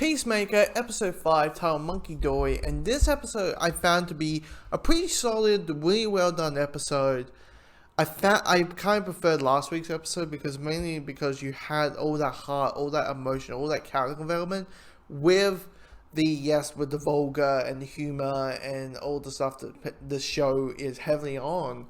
Peacemaker, episode 5, titled Monkey Dory, and this episode I found to be a pretty solid, really well done episode. I kind of preferred last week's episode mainly because you had all that heart, all that emotion, all that character development with the vulgar and the humor and all the stuff that the show is heavily on,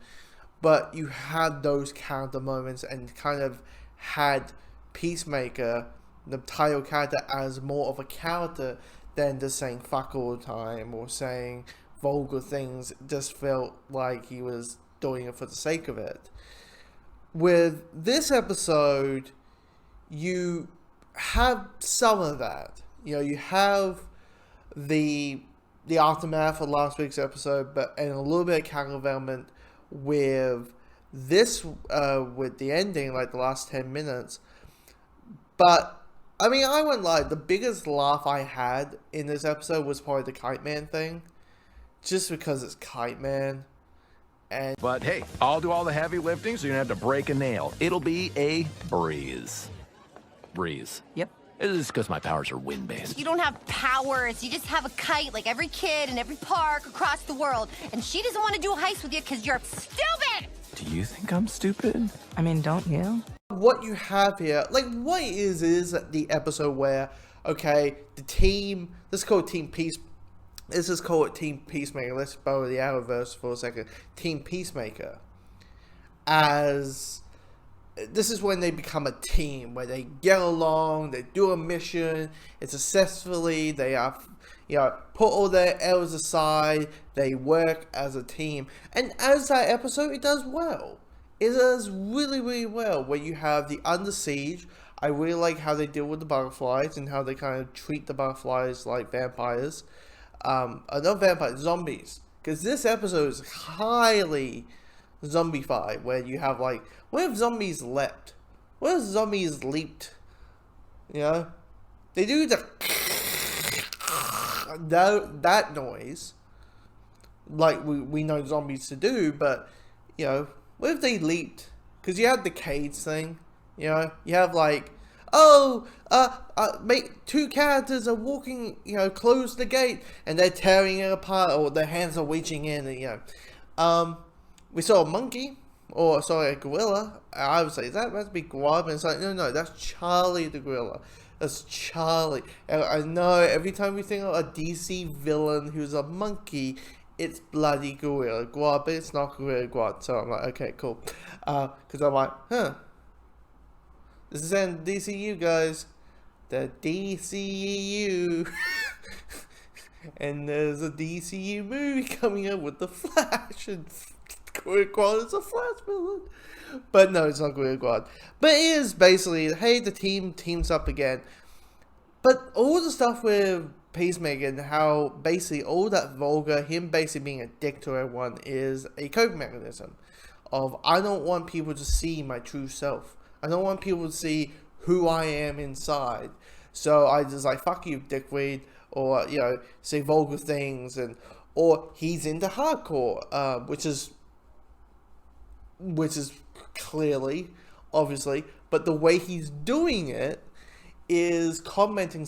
but you had those character moments and kind of had Peacemaker, the title character, as more of a character than just saying fuck all the time or saying vulgar things. It just felt like he was doing it for the sake of it. With this episode, you have some of that. You know, you have the aftermath of last week's episode, and a little bit of character development with this, with the ending, like the last 10 minutes. But I mean, I wouldn't lie, the biggest laugh I had in this episode was probably the Kite Man thing. Just because it's Kite Man. But hey, I'll do all the heavy lifting, so you don't have to break a nail. It'll be a breeze. Breeze. Yep. It's because my powers are wind-based. You don't have powers. You just have a kite like every kid in every park across the world. And she doesn't want to do a heist with you because you're stupid! Do you think I'm stupid? I mean, don't you? What you have here, like what it is the episode where, okay, the team, this is called Team Peacemaker. Let's borrow the Arrowverse for a second. Team Peacemaker. As this is when they become a team, where they get along, they do a mission, it's successfully, they have, put all their errors aside, they work as a team. And as that episode, it does well. It does really, really well, where you have the Under Siege. I really like how they deal with the butterflies and how they kind of treat the butterflies like vampires. Not vampires, zombies. Because this episode is highly zombified, where you have like, what if zombies leapt? What if zombies leaped? You know? They do that noise, like we know zombies to do, but, what if they leaped? Because you have the cage thing, you have like, two characters are walking, close the gate, and they're tearing it apart, or their hands are reaching in, and, we saw a monkey, or sorry, a gorilla. I would say that must be Guava, and it's like, no, that's Charlie the gorilla. That's Charlie. And I know every time we think of a DC villain who's a monkey, it's bloody gorilla Guava, but it's not gorilla Guava. So I'm like, okay, cool. Because I'm like, this is in DCU, guys. The DCU. And there's a DCU movie coming up with the Flash, and Gorilla Grodd is a Flash villain. But no, it's not Gorilla Grodd. But it is basically, hey, the team teams up again. But all the stuff with Peacemaker and how basically all that vulgar, him basically being a dick to everyone, is a coping mechanism of, I don't want people to see my true self. I don't want people to see who I am inside. So I just like, fuck you, dickweed, or, say vulgar things, or he's into hardcore, which is clearly, obviously, but the way he's doing it is commenting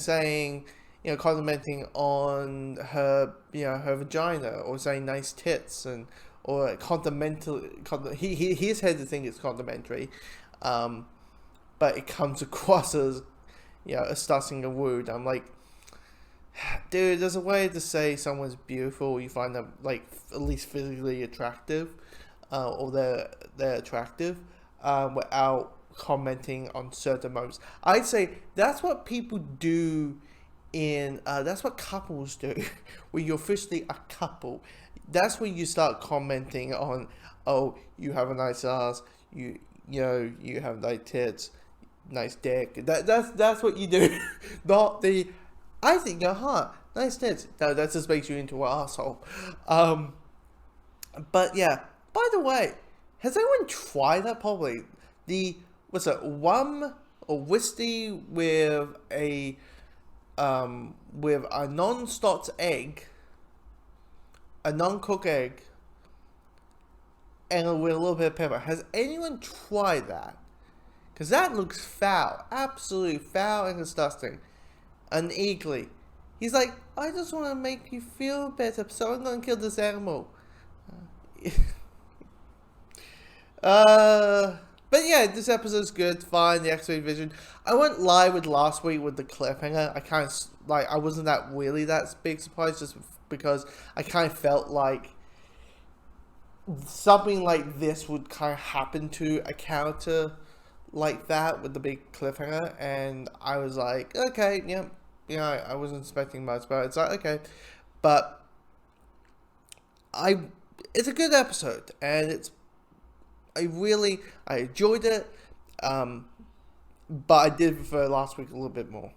on her, her vagina, or saying nice tits, or his head to think it's complimentary, but it comes across as, stussing a wound. I'm like, dude, there's a way to say someone's beautiful, you find them, like, at least physically attractive, or they're attractive, without commenting on certain moments. I'd say that's what people do that's what couples do. When you're officially a couple, that's when you start commenting on, oh, you have a nice ass, you have nice tits, nice dick. That's what you do. Not the, I think you're hot, nice tits. No, that just makes you into an asshole. But yeah. By the way, has anyone tried that? Probably Wum or whiskey with a non-stocked egg, a non-cooked egg, and with a little bit of pepper. Has anyone tried that? Because that looks foul, absolutely foul and disgusting. uneagerly. He's like, I just want to make you feel better, so I'm going to kill this animal. But yeah, this episode's good, fine, the X-ray vision. I won't lie with last week with the cliffhanger. I kind of, like, I wasn't that big surprised, just because I kind of felt like something like this would kind of happen to a character like that with the big cliffhanger, and I was like, okay, yeah, I wasn't expecting much, but it's like, okay, but it's a good episode, and I enjoyed it, but I did prefer last week a little bit more.